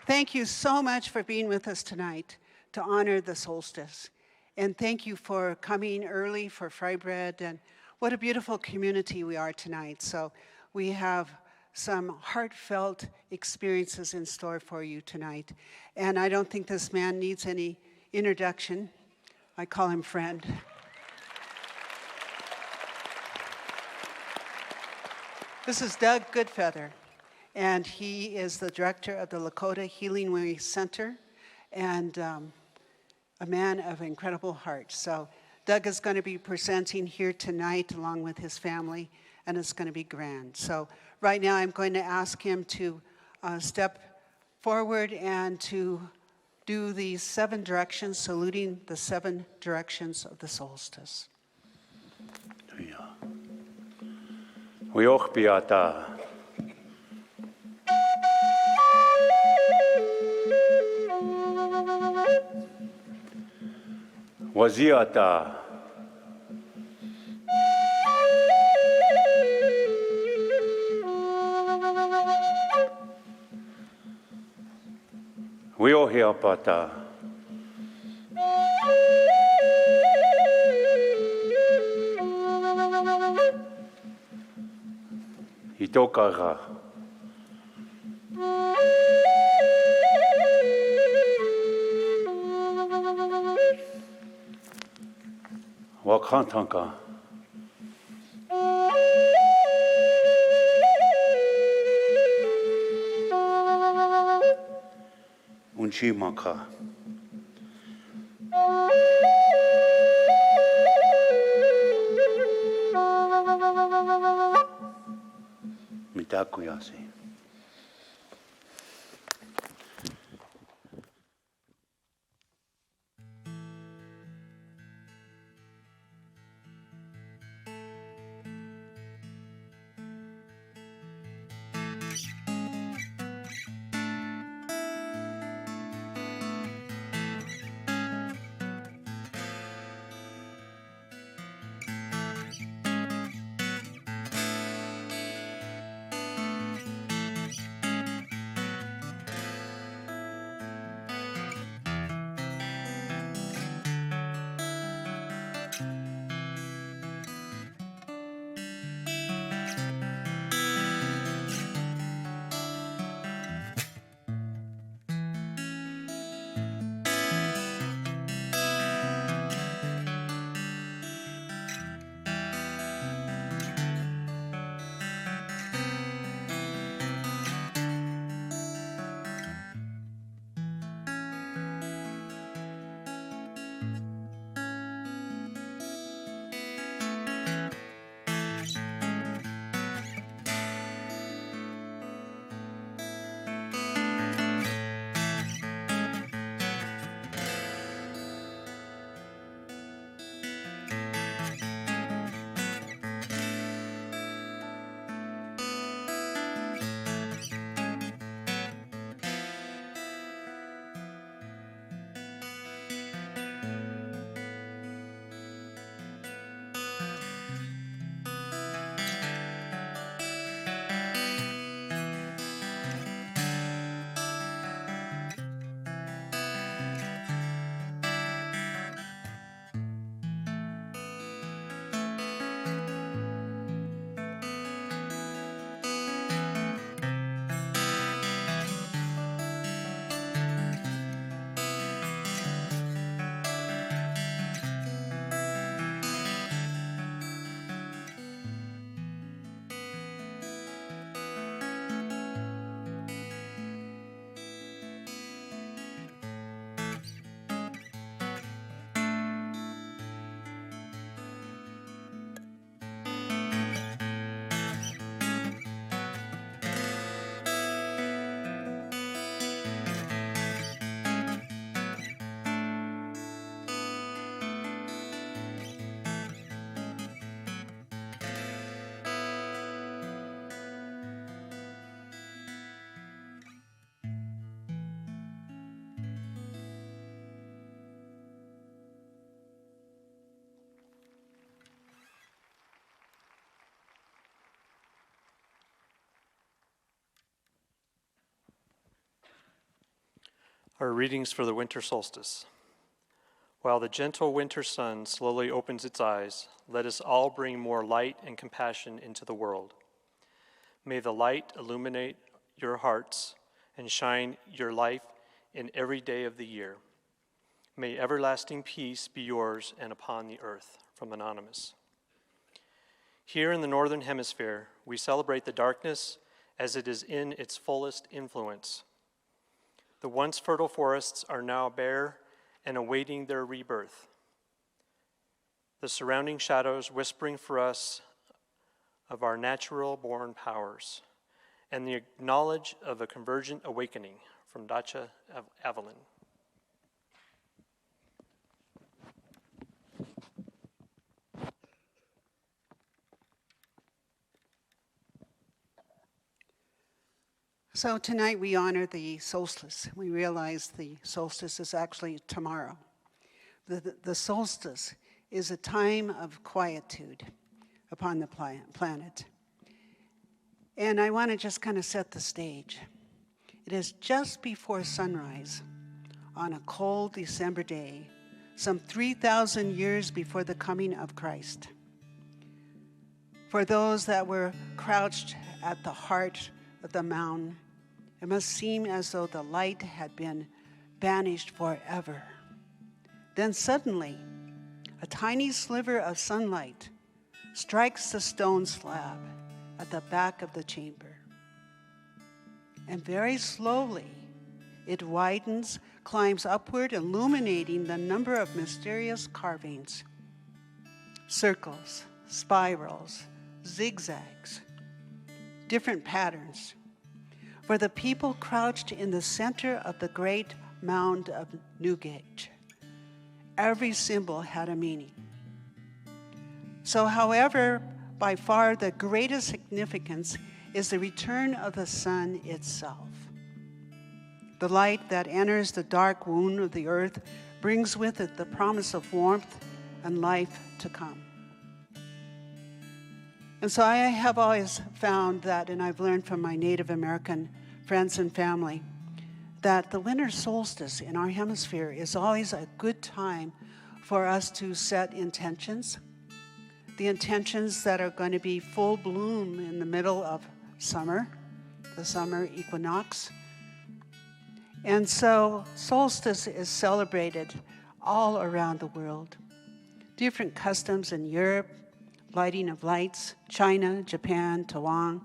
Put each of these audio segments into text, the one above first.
Thank you so much for being with us tonight to honor the solstice. And thank you for coming early for fry bread. And what a beautiful community we are tonight. So we have some heartfelt experiences in store for you tonight. And I don't think this man needs any introduction. I call him friend. This is Doug Goodfeather, and he is the director of the Lakota Healing Way Center, and a man of incredible heart. So Doug is going to be presenting here tonight along with his family, and it's going to be grand. So right now I'm going to ask him to step forward and to do the 7 directions, saluting the 7 directions of the solstice. Piata. Waziata. Wiohiapata. Itokara. Wakantanka. Unchimaka. Mitakuyasi. Our readings for the winter solstice. While the gentle winter sun slowly opens its eyes, let us all bring more light and compassion into the world. May the light illuminate your hearts and shine your life in every day of the year. May everlasting peace be yours and upon the earth. From Anonymous. Here in the Northern Hemisphere, we celebrate the darkness as it is in its fullest influence. The once fertile forests are now bare and awaiting their rebirth. The surrounding shadows whispering for us of our natural-born powers and the knowledge of a convergent awakening. From Dacha Evelyn. So tonight we honor the solstice. We realize the solstice is actually tomorrow. The solstice is a time of quietude upon the planet. And I want to just kind of set the stage. It is just before sunrise on a cold December day, some 3,000 years before the coming of Christ. For those that were crouched at the heart of the mountain, it must seem as though the light had been banished forever. Then suddenly, a tiny sliver of sunlight strikes the stone slab at the back of the chamber. And very slowly, it widens, climbs upward, illuminating the number of mysterious carvings, circles, spirals, zigzags, different patterns. For the people crouched in the center of the great mound of Newgate, every symbol had a meaning. So, however, by far the greatest significance is the return of the sun itself. The light that enters the dark wound of the earth brings with it the promise of warmth and life to come. And so I have always found that, and I've learned from my Native American friends and family, that the winter solstice in our hemisphere is always a good time for us to set intentions. The intentions that are going to be full bloom in the middle of summer, the summer equinox. And so solstice is celebrated all around the world. Different customs in Europe, lighting of lights, China, Japan, Taiwan.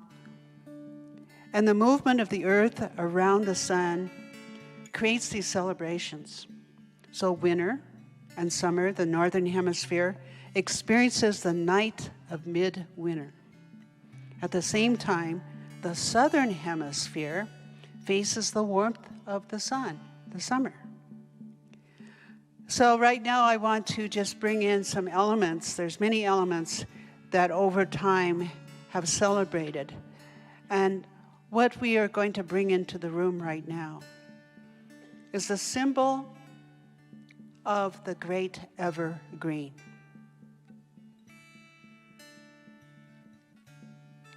And the movement of the earth around the sun creates these celebrations. So winter and summer, the northern hemisphere, experiences the night of midwinter. At the same time, the southern hemisphere faces the warmth of the sun, the summer. So right now I want to just bring in some elements. There's many elements that over time have celebrated. And what we are going to bring into the room right now is the symbol of the great evergreen.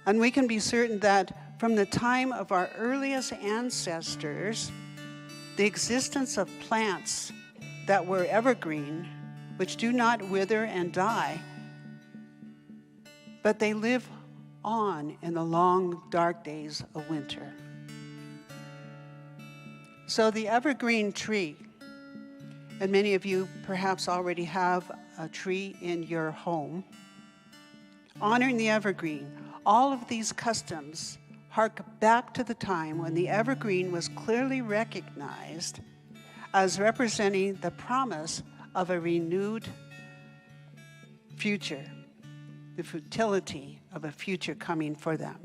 And we can be certain that from the time of our earliest ancestors, the existence of plants that were evergreen, which do not wither and die, but they live on in the long, dark days of winter. So the evergreen tree, and many of you perhaps already have a tree in your home, honoring the evergreen, all of these customs hark back to the time when the evergreen was clearly recognized as representing the promise of a renewed future, the futility of a future coming for them.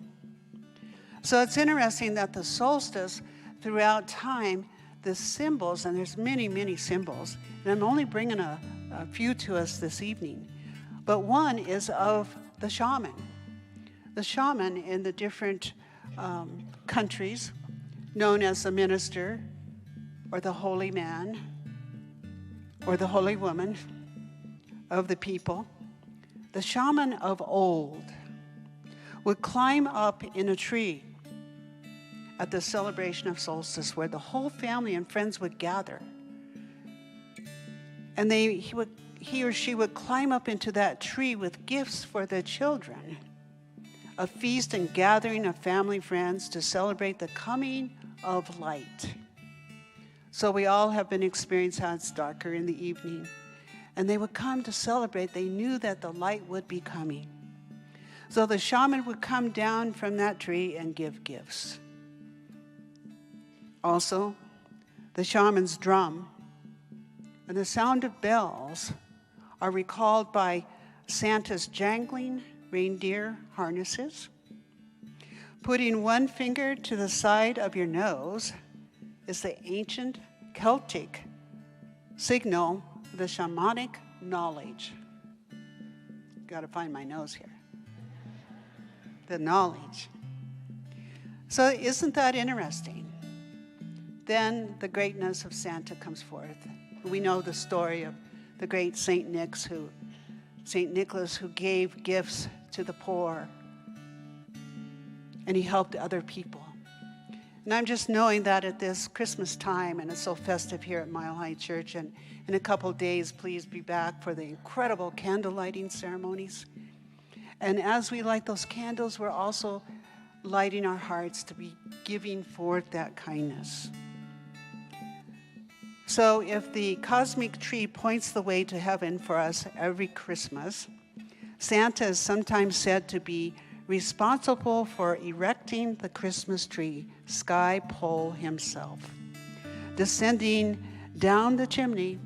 So it's interesting that the solstice, throughout time, the symbols, and there's many, many symbols, and I'm only bringing a few to us this evening, but one is of the shaman. The shaman in the different countries, known as the minister, or the holy man, or the holy woman of the people, the shaman of old would climb up in a tree at the celebration of solstice where the whole family and friends would gather. And he or she would climb up into that tree with gifts for the children. A feast and gathering of family friends to celebrate the coming of light. So we all have been experiencing how it's darker in the evening. And they would come to celebrate. They knew that the light would be coming. So the shaman would come down from that tree and give gifts. Also, the shaman's drum and the sound of bells are recalled by Santa's jangling reindeer harnesses. Putting one finger to the side of your nose is the ancient Celtic signal of the shamanic knowledge. Got to find my nose here. The knowledge. So isn't that interesting? Then the greatness of Santa comes forth. We know the story of the great Saint Nicholas who gave gifts to the poor, and he helped other people. And I'm just knowing that at this Christmas time, and it's so festive here at Mile High Church, and in a couple of days, please be back for the incredible candle lighting ceremonies. And as we light those candles, we're also lighting our hearts to be giving forth that kindness. So if the cosmic tree points the way to heaven for us every Christmas, Santa is sometimes said to be responsible for erecting the Christmas tree, sky pole himself. Descending down the chimney,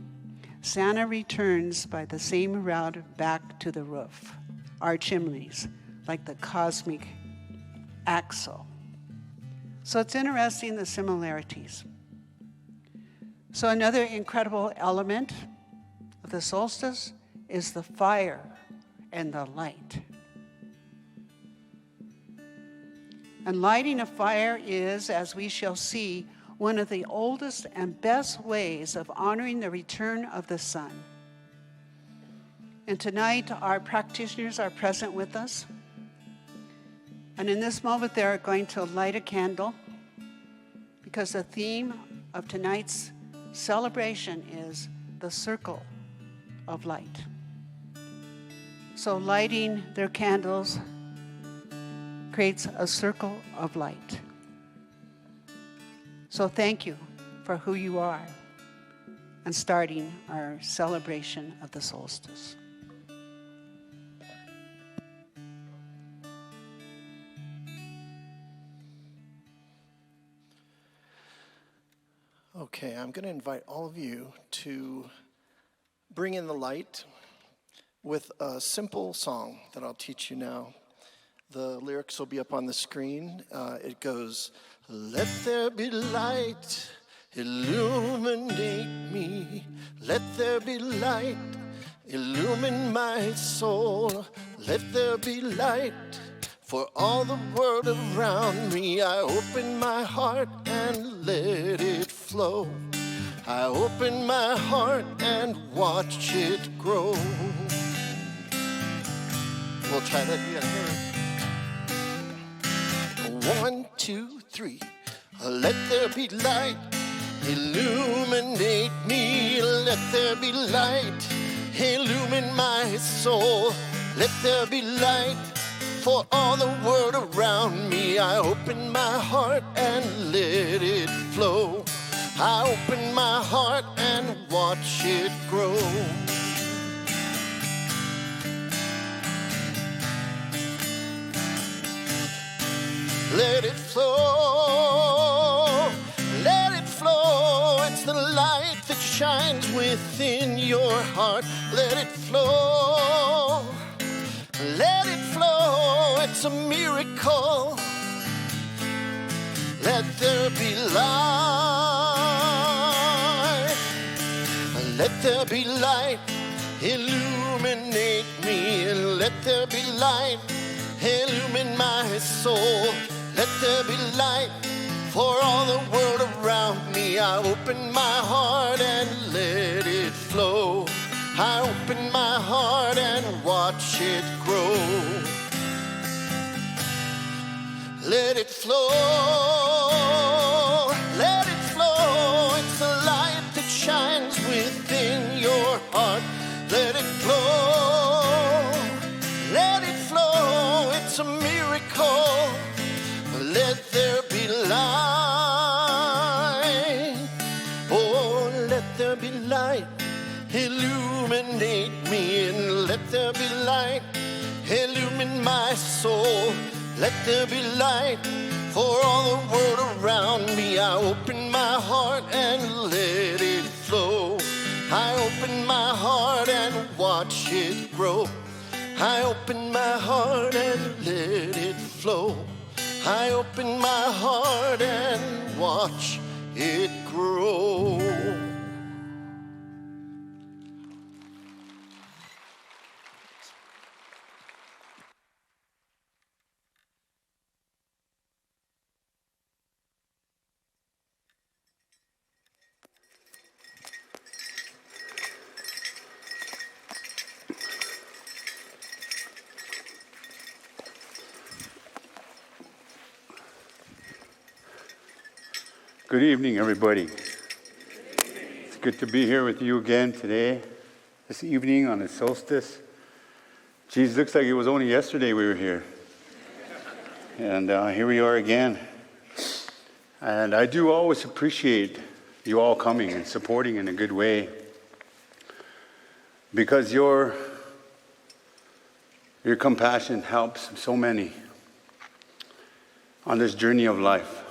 Santa returns by the same route back to the roof, our chimneys, like the cosmic axle. So it's interesting, the similarities. So another incredible element of the solstice is the fire and the light. And lighting a fire is, as we shall see, one of the oldest and best ways of honoring the return of the sun. And tonight, our practitioners are present with us. And in this moment, they're going to light a candle because the theme of tonight's celebration is the circle of light. So lighting their candles creates a circle of light. So thank you for who you are and starting our celebration of the solstice. Okay, I'm going to invite all of you to bring in the light with a simple song that I'll teach you now. The lyrics will be up on the screen. It goes, "Let there be light, illuminate me. Let there be light, illumine my soul. Let there be light for all the world around me. I open my heart and let it flow. I open my heart and watch it grow." We'll try that again here. 1, 2, 3. Let there be light, illuminate me. Let there be light, illumine my soul. Let there be light for all the world around me. I open my heart and let it flow. I open my heart and watch it grow. Let it flow, let it flow. It's the light that shines within your heart. Let it flow, let it flow. It's a miracle. Let there be light. Let there be light, illuminate me. Let there be light, illumine my soul. Let there be light for all the world around me. I open my heart and let it flow. I open my heart and watch it grow. Let it flow. Illuminate me and let there be light. Illumine my soul, let there be light. For all the world around me, I open my heart and let it flow. I open my heart and watch it grow. I open my heart and let it flow. I open my heart and watch it grow. Good evening, everybody. It's good to be here with you again today, this evening on the solstice. Geez, looks like it was only yesterday we were here. And here we are again. And I do always appreciate you all coming and supporting in a good way, because your compassion helps so many on this journey of life.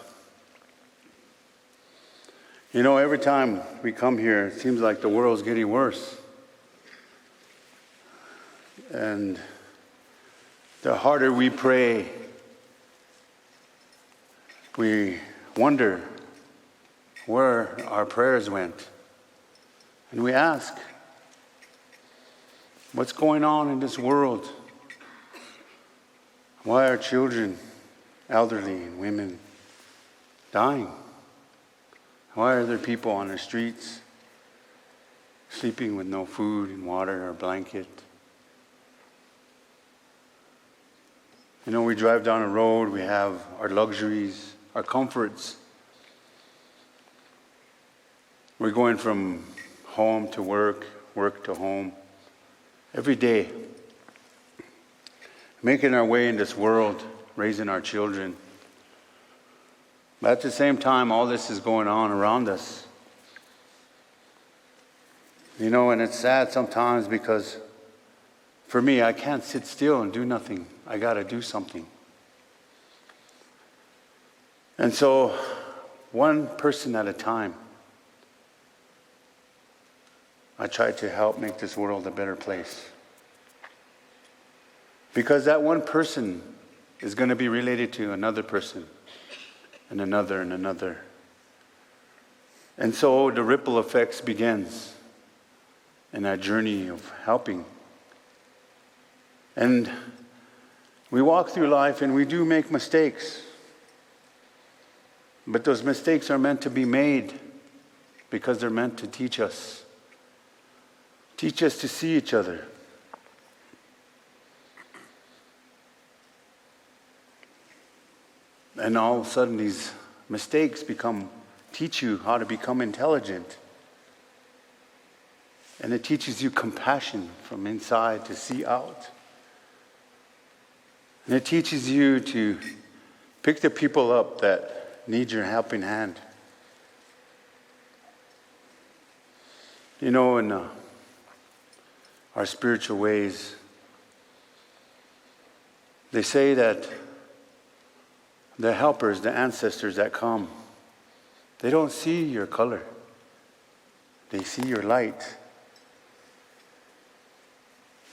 You know, every time we come here, it seems like the world's getting worse. And the harder we pray, we wonder where our prayers went. And we ask, what's going on in this world? Why are children, elderly, and women dying? Why are there people on the streets sleeping with no food and water or blanket? You know, we drive down a road, we have our luxuries, our comforts. We're going from home to work, work to home, every day, making our way in this world, raising our children. But at the same time, all this is going on around us. You know, and it's sad sometimes because for me, I can't sit still and do nothing. I got to do something. And so, one person at a time, I try to help make this world a better place. Because that one person is going to be related to another person. And another and another. And so the ripple effects begins in that journey of helping. And we walk through life and we do make mistakes. But those mistakes are meant to be made because they're meant to teach us. Teach us to see each other. And all of a sudden these mistakes teach you how to become intelligent. And it teaches you compassion from inside to see out. And it teaches you to pick the people up that need your helping hand. You know, in our spiritual ways, they say that the helpers, the ancestors that come, they don't see your color. They see your light.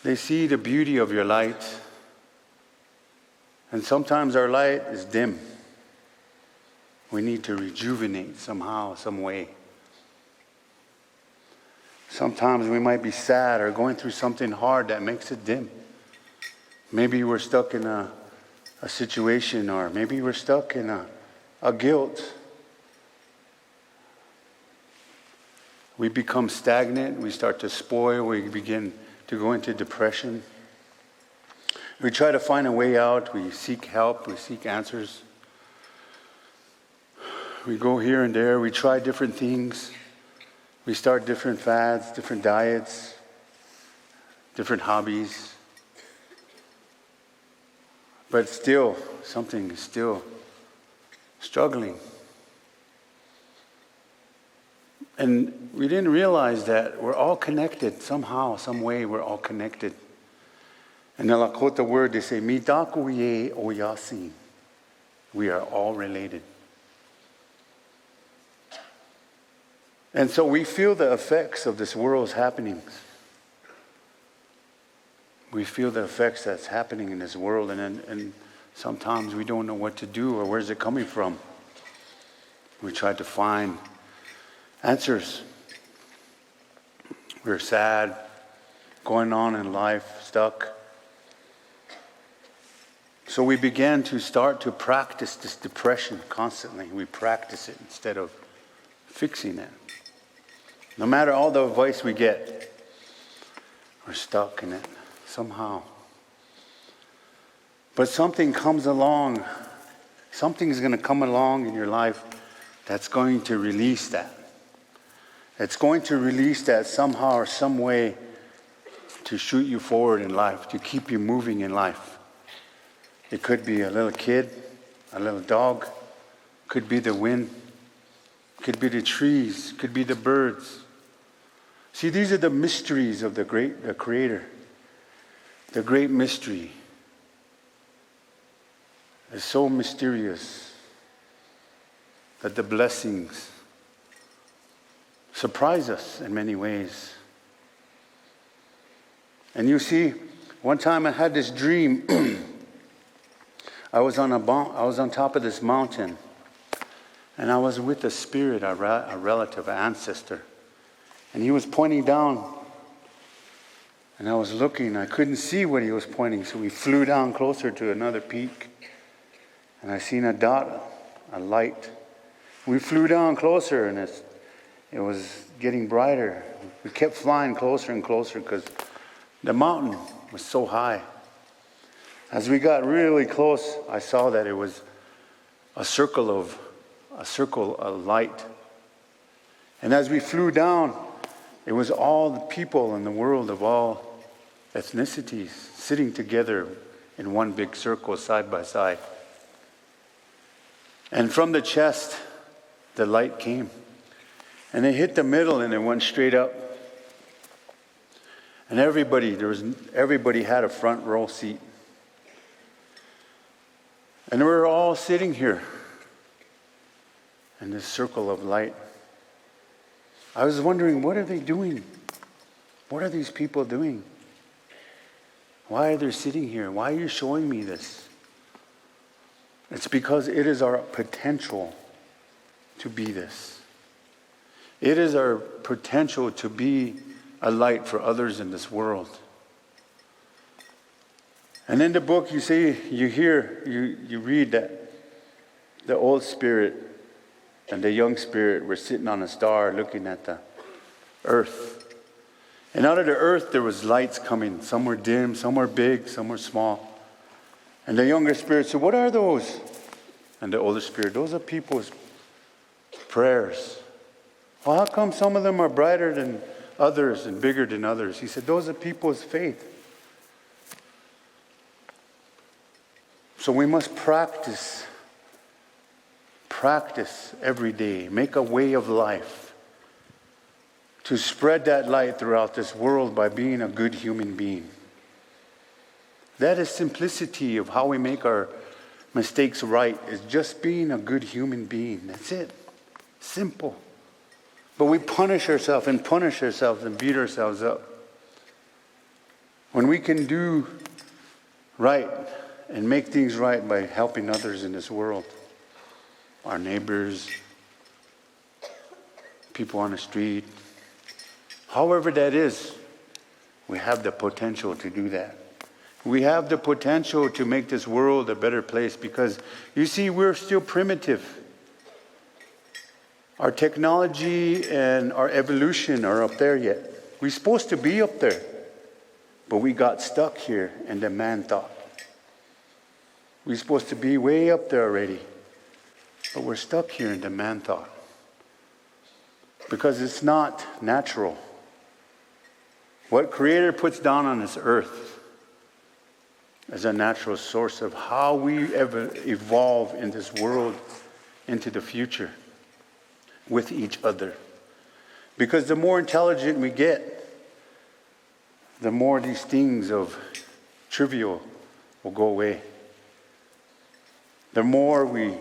They see the beauty of your light. And sometimes our light is dim. We need to rejuvenate somehow, some way. Sometimes we might be sad or going through something hard that makes it dim. Maybe we're stuck in a situation, or maybe we're stuck in a guilt. We become stagnant, we start to spoil, we begin to go into depression. We try to find a way out, we seek help, we seek answers. We go here and there, we try different things. We start different fads, different diets, different hobbies. But still, something is still struggling. And we didn't realize that we're all connected somehow, some way. We're all connected. In the Lakota word, they say, "Mitakuye oyasin." We are all related. And so we feel the effects of this world's happenings. We feel the effects that's happening in this world, and sometimes we don't know what to do or where's it coming from. We try to find answers. We're sad, going on in life, stuck. So we began to start to practice this depression constantly. We practice it instead of fixing it. No matter all the advice we get, we're stuck in it somehow. But something comes along, something's going to come along in your life that's going to release that. It's going to release that somehow or some way to shoot you forward in life, to keep you moving in life. It could be a little kid, a little dog, could be the wind, could be the trees, could be the birds. See, these are the mysteries of the Creator. The great mystery is so mysterious that the blessings surprise us in many ways. And you see, one time I had this dream. I was on top of this mountain, and I was with a spirit, a relative, an ancestor. And he was pointing down, and I was looking. I couldn't see what he was pointing, so we flew down closer to another peak. And I seen a dot, a light. We flew down closer, and it was getting brighter. We kept flying closer and closer because the mountain was so high. As we got really close, I saw that it was a circle of light. And as we flew down, it was all the people in the world of all ethnicities sitting together in one big circle side by side. And from the chest, the light came. And it hit the middle and it went straight up. And everybody had a front row seat. And we were all sitting here in this circle of light. I was wondering, what are they doing? What are these people doing? Why are they sitting here? Why are you showing me this? It's because it is our potential to be this. It is our potential to be a light for others in this world. And in the book you read that the old spirit and the young spirit were sitting on a star looking at the earth. And out of the earth there was lights coming. Some were dim, some were big, some were small. And the younger spirit said, "What are those?" And the older spirit, "Those are people's prayers." "Well, how come some of them are brighter than others and bigger than others?" He said, "Those are people's faith." So we must practice every day, make a way of life to spread that light throughout this world by being a good human being. That is simplicity of how we make our mistakes right, is just being a good human being. That's it. Simple. But we punish ourselves and beat ourselves up. When we can do right and make things right by helping others in this world, our neighbors, people on the street, however that is, we have the potential to do that. We have the potential to make this world a better place because, you see, we're still primitive. Our technology and our evolution are up there yet. We're supposed to be up there, but we got stuck here in the man thought. We're supposed to be way up there already, but we're stuck here in the man thought because it's not natural. What Creator puts down on this earth is a natural source of how we ever evolve in this world into the future with each other. Because the more intelligent we get, the more these things of trivial will go away. The more we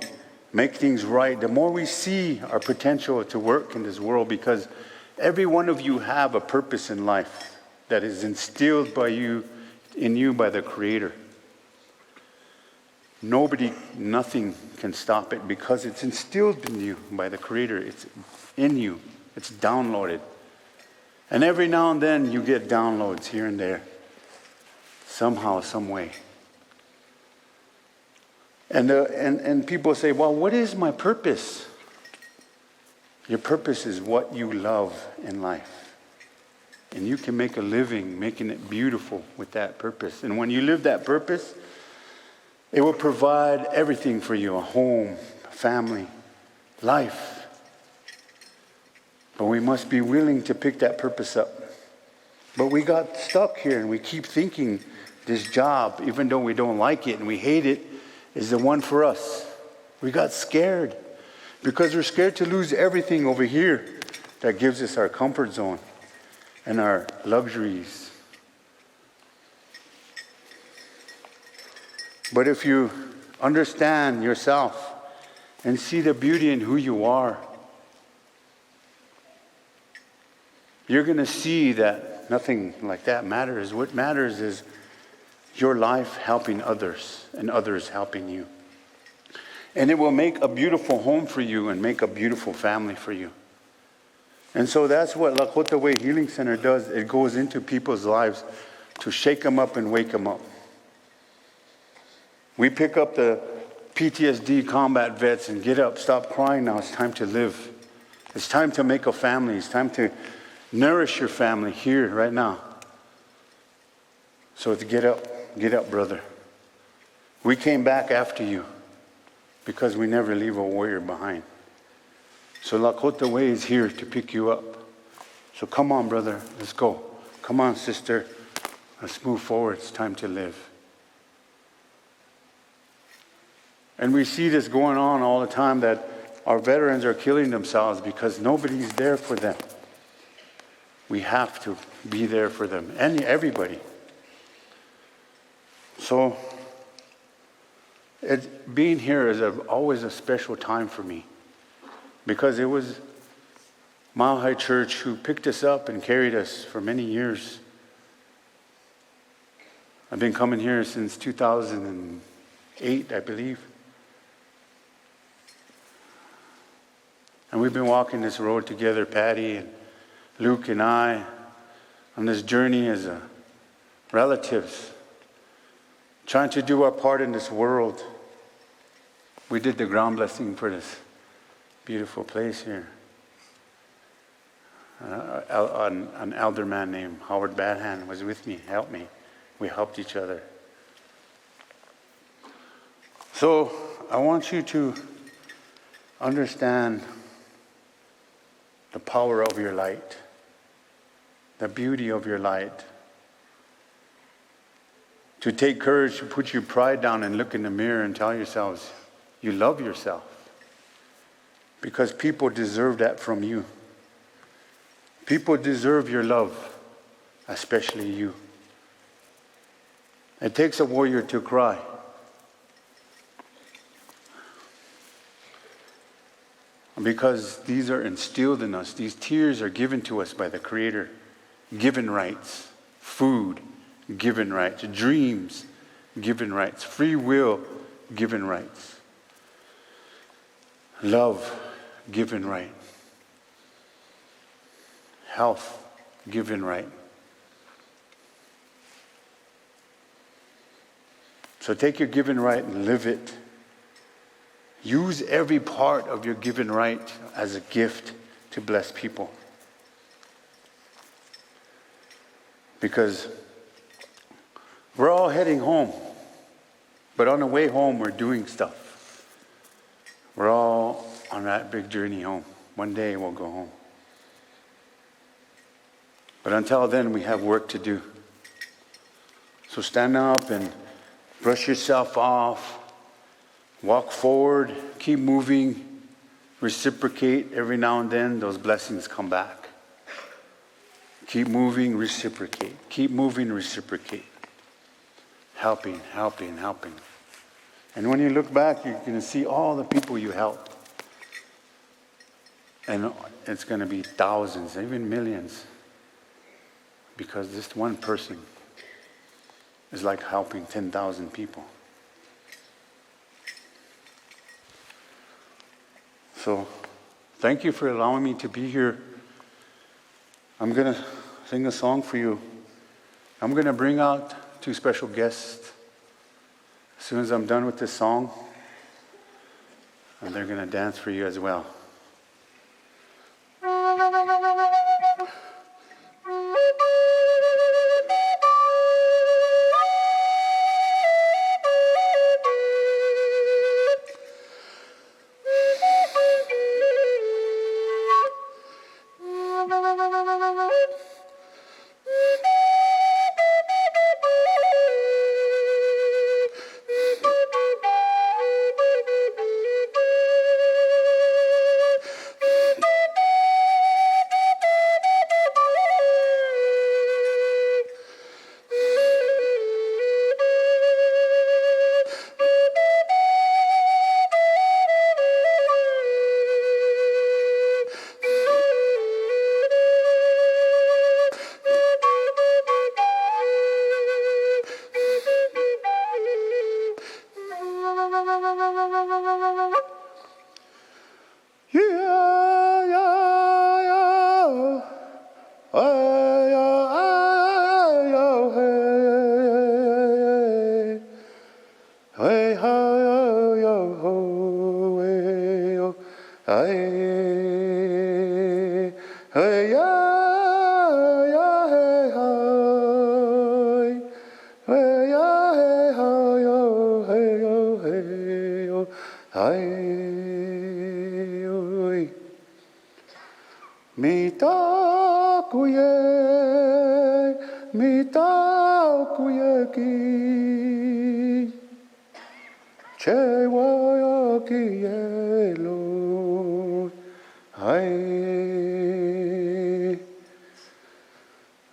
make things right, the more we see our potential to work in this world, because every one of you have a purpose in life that is instilled in you by the Creator. Nothing can stop it because it's instilled in you by the Creator. It's in you. It's downloaded. And every now and then you get downloads here and there. Somehow, some way. And people say, well, what is my purpose? Your purpose is what you love in life. And you can make a living making it beautiful with that purpose. And when you live that purpose, it will provide everything for you, a home, a family, life. But we must be willing to pick that purpose up. But we got stuck here and we keep thinking this job, even though we don't like it and we hate it, is the one for us. We got scared because we're scared to lose everything over here that gives us our comfort zone and our luxuries. But if you understand yourself and see the beauty in who you are, you're going to see that nothing like that matters. What matters is your life helping others and others helping you. And it will make a beautiful home for you and make a beautiful family for you. And so that's what Lakota Way Healing Center does. It goes into people's lives to shake them up and wake them up. We pick up the PTSD combat vets and get up, stop crying now. It's time to live. It's time to make a family. It's time to nourish your family here, right now. So to get up, brother. We came back after you because we never leave a warrior behind. So Lakota Way is here to pick you up. So come on, brother, let's go. Come on, sister, let's move forward. It's time to live. And we see this going on all the time, that our veterans are killing themselves because nobody's there for them. We have to be there for them, and everybody. So being here is always a special time for me, because it was Mile High Church who picked us up and carried us for many years. I've been coming here since 2008, I believe. And we've been walking this road together, Patty and Luke and I, on this journey as relatives, trying to do our part in this world. We did the ground blessing for this beautiful place here. An elder man named Howard Badhand was with me, helped me. We helped each other. So I want you to understand the power of your light, the beauty of your light. To take courage to put your pride down and look in the mirror and tell yourselves you love yourself. Because people deserve that from you. People deserve your love, especially you. It takes a warrior to cry. Because these are instilled in us. These tears are given to us by the Creator. Given rights. Food, given rights. Dreams, given rights. Free will, given rights. Love, given right. Health, given right. So take your given right and live it. Use every part of your given right as a gift to bless people. Because we're all heading home. But on the way home, we're doing stuff. We're all on that big journey home. One day we'll go home. But until then, we have work to do. So stand up and brush yourself off. Walk forward, keep moving, reciprocate. Every now and then, those blessings come back. Keep moving, reciprocate. Keep moving, reciprocate. Helping, helping, helping. And when you look back, you're going to see all the people you helped. And it's going to be thousands, even millions. Because this one person is like helping 10,000 people. So, thank you for allowing me to be here. I'm going to sing a song for you. I'm going to bring out 2 special guests as soon as I'm done with this song. And they're going to dance for you as well.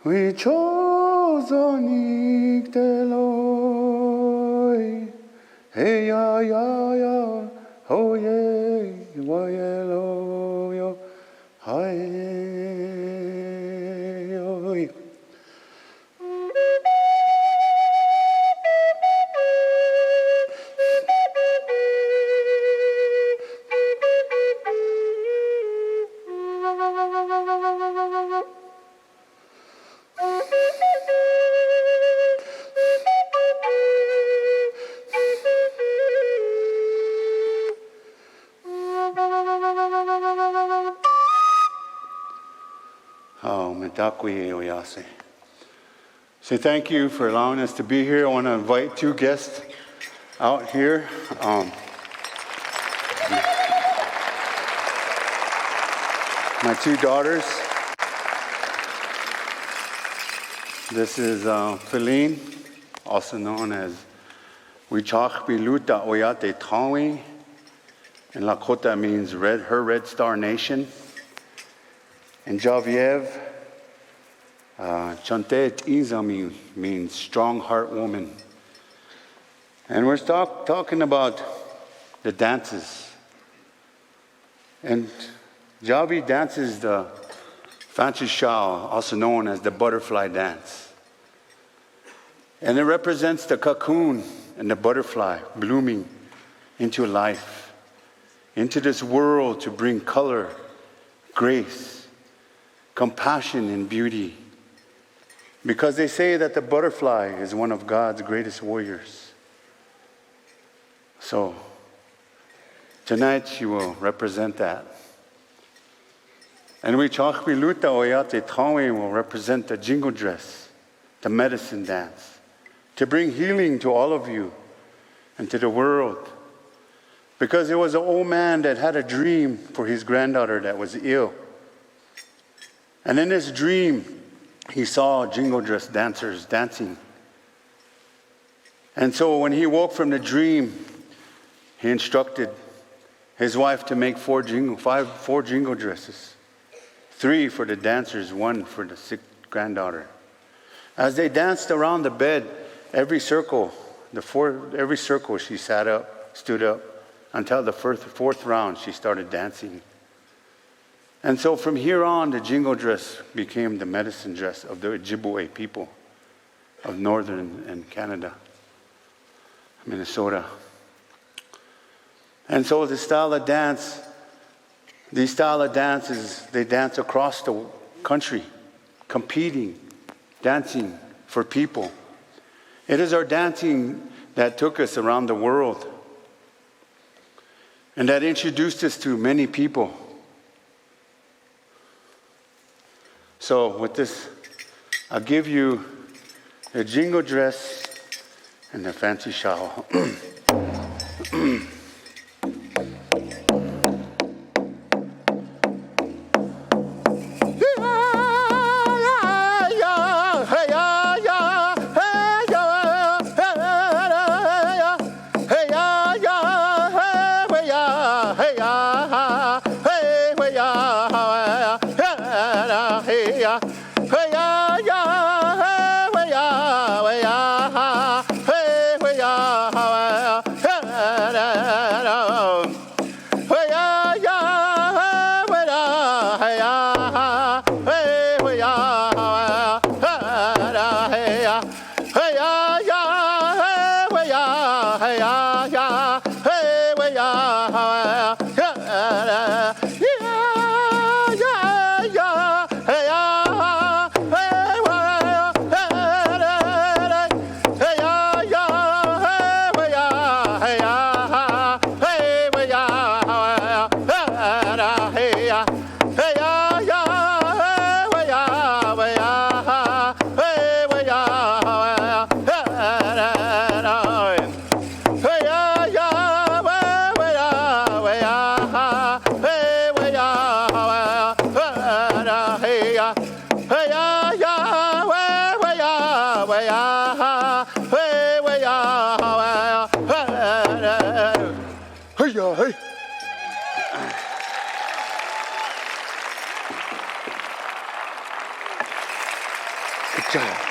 We chose on Deloi. Hey ya ya ya, oh yeah, wayelo yo, hi. Say thank you for allowing us to be here. I want to invite 2 guests out here. My 2 daughters. This is Feline, also known as Wichach Biluta Oyate Tawi. And Lakota means her Red Star Nation. And Javiev, Chantet Izami means strong heart woman. And we're talking about the dances. And Javi dances the Fanchi Shao, also known as the butterfly dance. And it represents the cocoon and the butterfly blooming into life, into this world to bring color, grace, compassion, and beauty. Because they say that the butterfly is one of God's greatest warriors. So, tonight she will represent that. And we Chachbi Luta Oyate Tawi will represent the jingle dress, the medicine dance, to bring healing to all of you and to the world. Because there was an old man that had a dream for his granddaughter that was ill. And in this dream, he saw jingle dress dancers dancing. And so when he woke from the dream, he instructed his wife to make 4 jingle dresses. 3 for the dancers, 1 for the sick granddaughter. As they danced around the bed, every circle she sat up, stood up, until the fourth round she started dancing. And so from here on, the jingle dress became the medicine dress of the Ojibwe people of northern and Canada, Minnesota. And so these style of dances, they dance across the country, competing, dancing for people. It is our dancing that took us around the world and that introduced us to many people. So with this, I'll give you the jingle dress and the fancy shawl. Good job.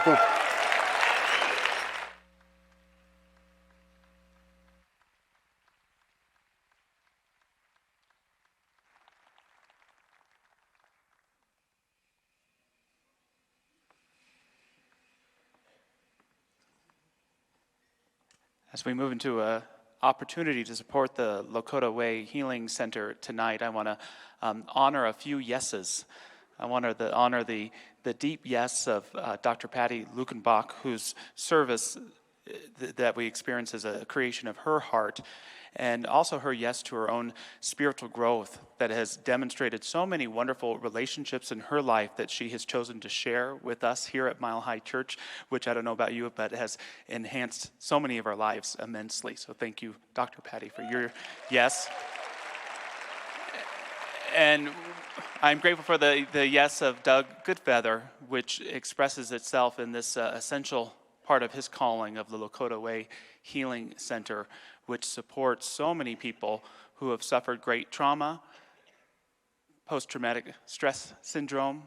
Go. As we move into an opportunity to support the Lakota Way Healing Center tonight, I want to honor a few yeses. I want to honor the deep yes of Dr. Patty Luckenbach, whose service that we experience as a creation of her heart, and also her yes to her own spiritual growth that has demonstrated so many wonderful relationships in her life that she has chosen to share with us here at Mile High Church, which I don't know about you, but has enhanced so many of our lives immensely. So thank you, Dr. Patty, for your yes. And I'm grateful for the yes of Doug Goodfeather, which expresses itself in this essential part of his calling of the Lakota Way Healing Center, which supports so many people who have suffered great trauma, post-traumatic stress syndrome,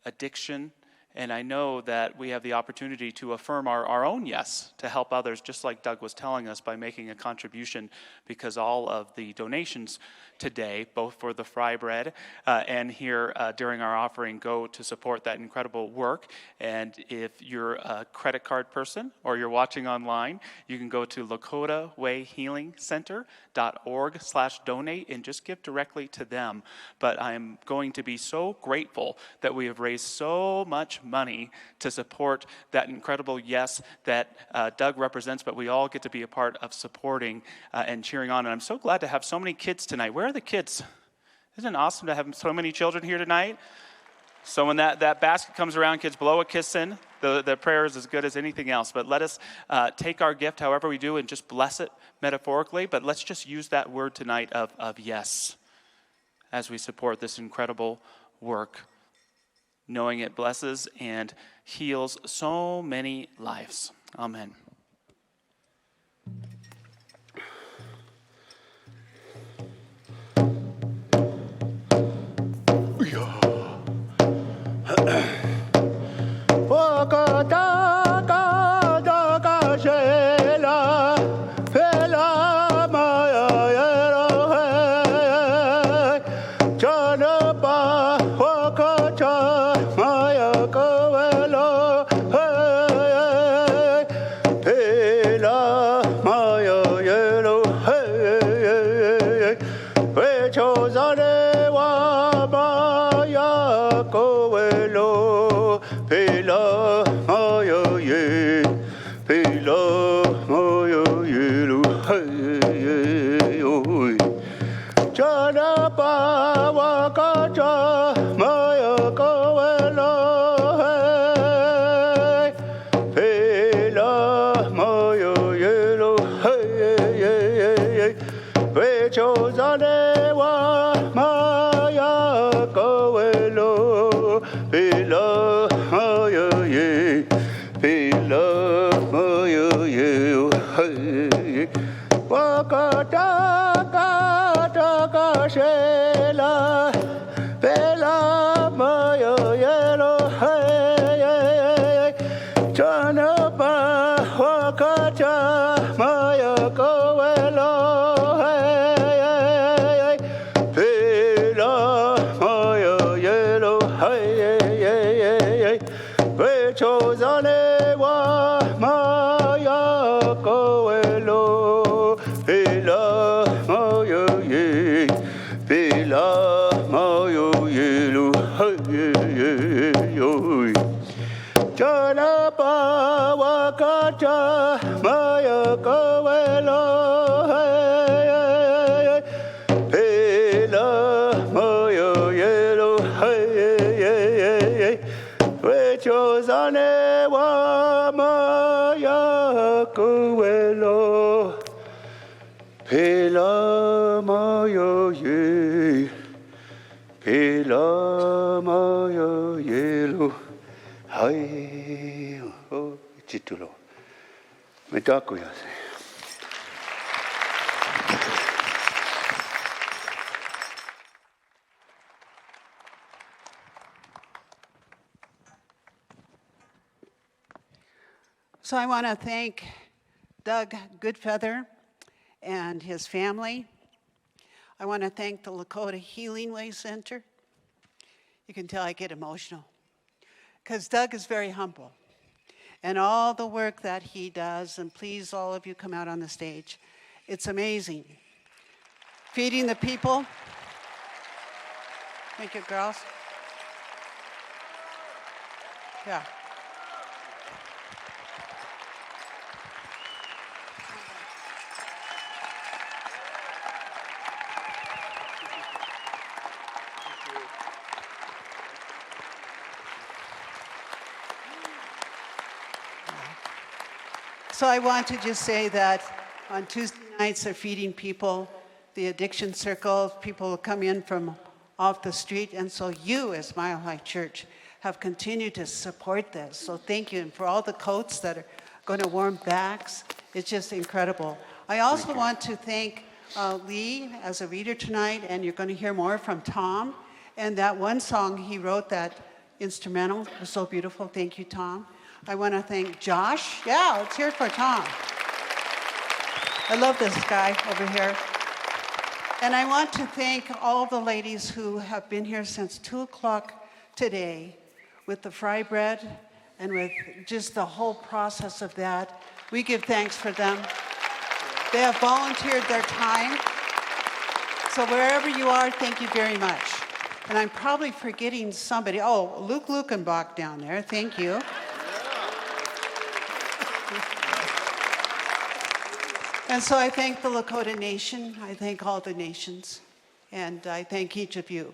addiction. And I know that we have the opportunity to affirm our own yes to help others, just like Doug was telling us, by making a contribution, because all of the donations today, both for the fry bread and here during our offering, go to support that incredible work. And if you're a credit card person or you're watching online, you can go to lakotawayhealingcenter.org/donate and just give directly to them. But I'm going to be so grateful that we have raised so much money to support that incredible yes that Doug represents, but we all get to be a part of supporting and cheering on. And I'm so glad to have so many kids tonight. Where are the kids? Isn't it awesome to have so many children here tonight? So when that basket comes around, kids, blow a kiss in. The prayer is as good as anything else. But let us take our gift however we do and just bless it metaphorically. But let's just use that word tonight of yes as we support this incredible work, knowing it blesses and heals so many lives. Amen. So I want to thank Doug Goodfeather and his family. I want to thank the Lakota Healing Way Center. You can tell I get emotional because Doug is very humble. And all the work that he does, and please all of you come out on the stage. It's amazing. Feeding the people. Thank you, girls. Yeah. So I want to just say that on Tuesday nights they're feeding people the addiction circle. People come in from off the street, and so you, as Mile High Church, have continued to support this. So thank you, and for all the coats that are going to warm backs, it's just incredible. I also want to thank Lee as a reader tonight, and you're going to hear more from Thom. And that one song he wrote, that instrumental, was so beautiful. Thank you, Thom. I want to thank Josh. Yeah, let's hear it for Thom. I love this guy over here. And I want to thank all the ladies who have been here since 2 o'clock today with the fry bread and with just the whole process of that. We give thanks for them. They have volunteered their time. So wherever you are, thank you very much. And I'm probably forgetting somebody. Oh, Luke Luckenbach down there, thank you. And so I thank the Lakota Nation, I thank all the nations, and I thank each of you.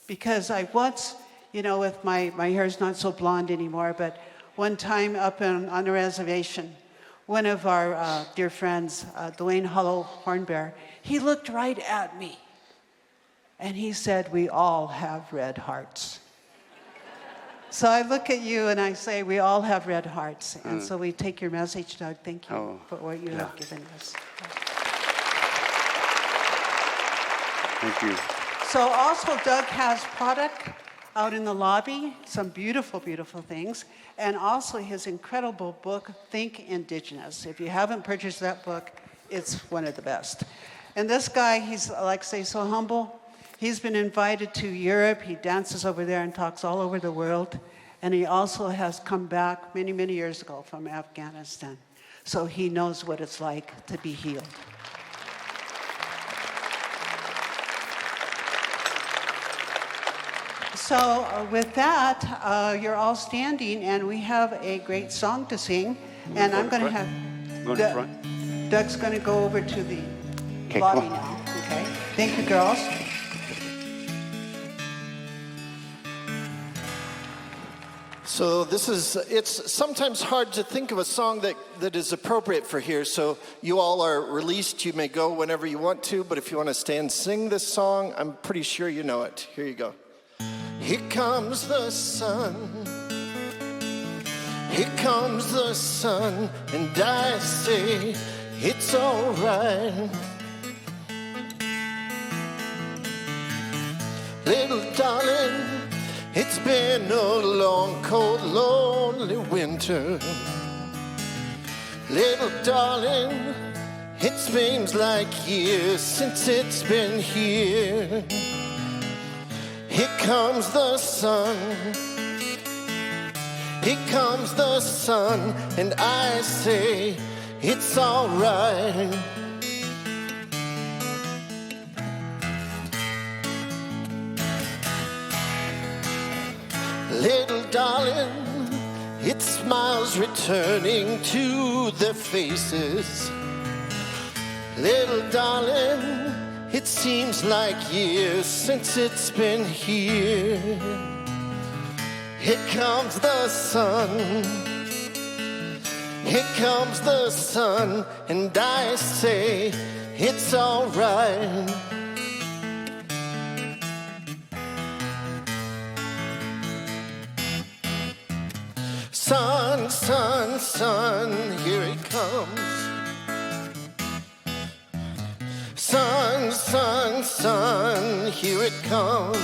Because I once, with my hair's not so blonde anymore, but one time up on a reservation, one of our dear friends, Dwayne Hollow Hornbear, he looked right at me, and he said, "We all have red hearts." So I look at you and I say, we all have red hearts. And so we take your message, Doug. Thank you for what you have given us. Thank you. So also Doug has product out in the lobby, some beautiful, beautiful things. And also his incredible book, Think Indigenous. If you haven't purchased that book, it's one of the best. And this guy, he's, like I say, so humble. He's been invited to Europe. He dances over there and talks all over the world. And he also has come back many, many years ago from Afghanistan. So he knows what it's like to be healed. So with that, you're all standing, and we have a great song to sing. And I'm going to have Doug's going to go over to the lobby now. Okay. Thank you, girls. So it's sometimes hard to think of a song that is appropriate for here. So you all are released. You may go whenever you want to, but if you want to stay and sing this song, I'm pretty sure you know it. Here you go. Here comes the sun. Here comes the sun, and I say it's all right. Little darling, it's been a long, cold, lonely winter. Little darling, it seems like years since it's been here. Here comes the sun. Here comes the sun, and I say it's all right. Little darling, it smiles returning to their faces. Little darling, it seems like years since it's been here. Here comes the sun. Here comes the sun, and I say it's all right. Sun, sun, sun, here it comes. Sun, sun, sun, here it comes.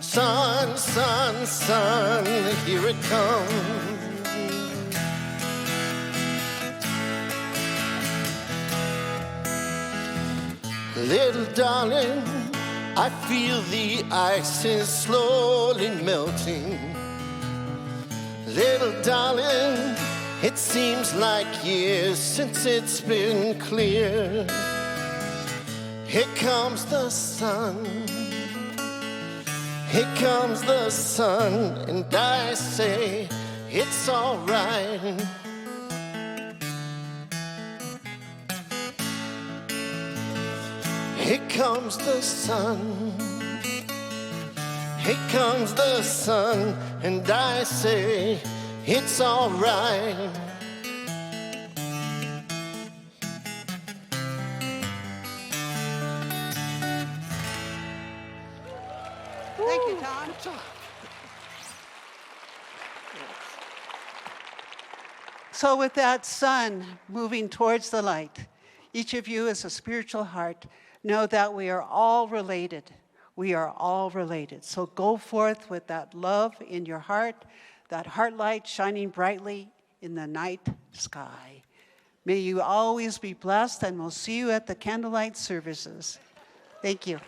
Sun, sun, sun, here it comes. Little darling, I feel the ice is slowly melting. Little darling, it seems like years since it's been clear. Here comes the sun. Here comes the sun, and I say it's all right. Here comes the sun. Here comes the sun, and I say it's all right. Thank you, Thom. Good job. So with that sun moving towards the light, each of you is a spiritual heart. Know that we are all related. We are all related. So go forth with that love in your heart, that heart light shining brightly in the night sky. May you always be blessed, and we'll see you at the candlelight services. Thank you.